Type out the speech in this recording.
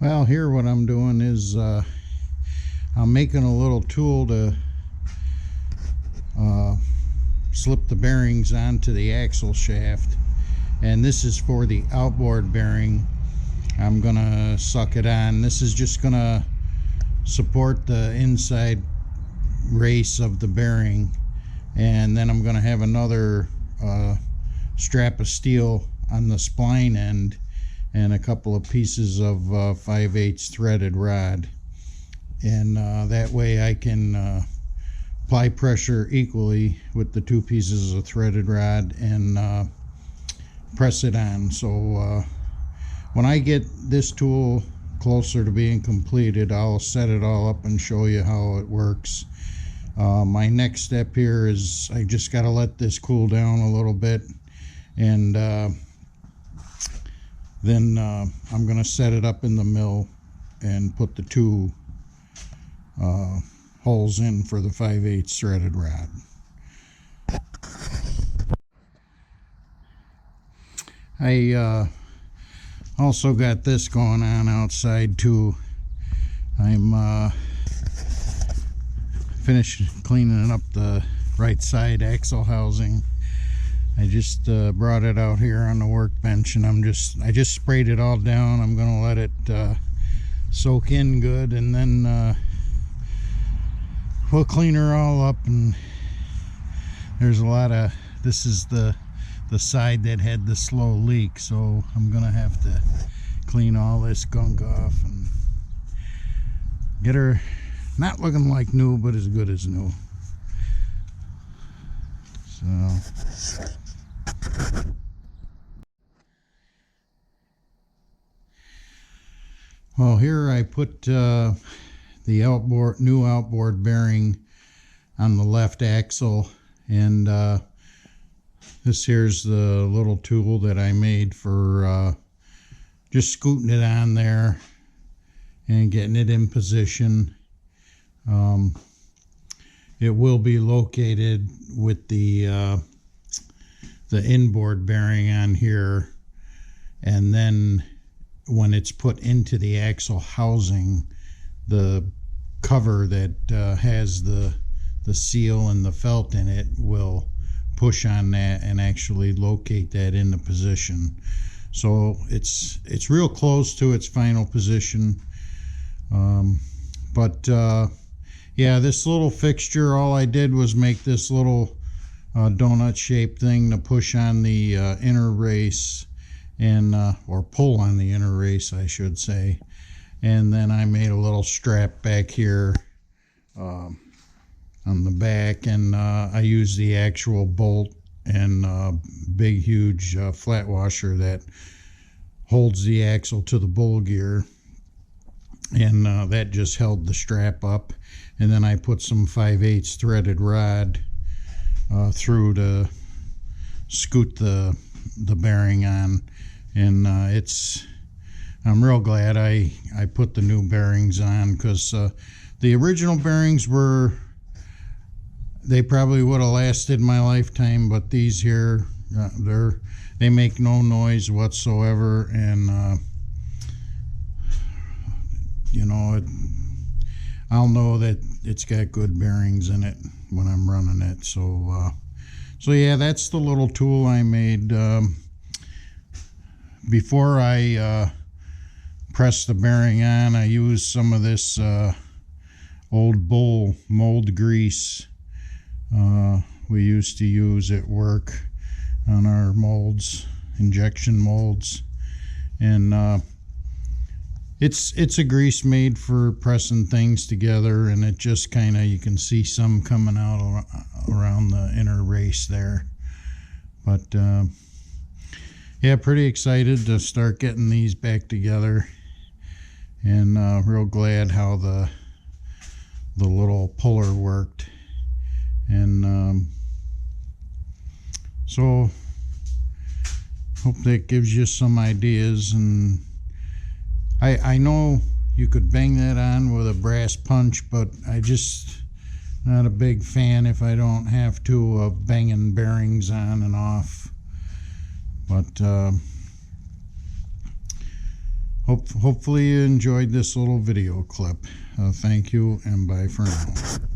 Well, here what I'm doing is I'm making a little tool to slip the bearings onto the axle shaft, and this is for the outboard bearing. I'm gonna suck it on. This is just gonna support the inside race of the bearing, and then I'm gonna have another strap of steel on the spline end and a couple of pieces of 5/8 threaded rod, and that way I can apply pressure equally with the two pieces of threaded rod and press it on. So when I get this tool closer to being completed, I'll set it all up and show you how it works. My next step here is I just got to let this cool down a little bit, and then I'm going to set it up in the mill and put the two holes in for the 5/8 threaded rod. I also got this going on outside too. I'm finished cleaning up the right side axle housing. I just brought it out here on the workbench, and I just sprayed it all down. I'm gonna let it soak in good, and then we'll clean her all up. And there's a lot of, this is the side that had the slow leak, so I'm gonna have to clean all this gunk off and get her not looking like new, but as good as new. So well, here I put the new outboard bearing on the left axle, and this here's the little tool that I made for just scooting it on there and getting it in position. It will be located with the inboard bearing on here, and then when it's put into the axle housing, the cover that has the seal and the felt in it will push on that and actually locate that into position. So it's real close to its final position. But yeah, this little fixture, all I did was make this little donut shaped thing to push on the inner race, and or pull on the inner race, I should say. And then I made a little strap back here on the back, and I used the actual bolt and big huge flat washer that holds the axle to the bull gear, and that just held the strap up. And then I put some 5/8 threaded rod through to scoot the bearing on, and I'm real glad I put the new bearings on, because the original bearings they probably would have lasted my lifetime, but these here, they make no noise whatsoever, and you know, I'll know that it's got good bearings in it when I'm running it. So yeah, that's the little tool I made. Before I press the bearing on, I used some of this old bull mold grease we used to use at work on our molds, injection molds, and it's a grease made for pressing things together, and it just kind of, you can see some coming out around the inner race there. But yeah, pretty excited to start getting these back together, and real glad how the little puller worked. And so hope that gives you some ideas. And I know you could bang that on with a brass punch, but I just not a big fan, if I don't have to, of banging bearings on and off. But Hopefully you enjoyed this little video clip. Thank you, and bye for now.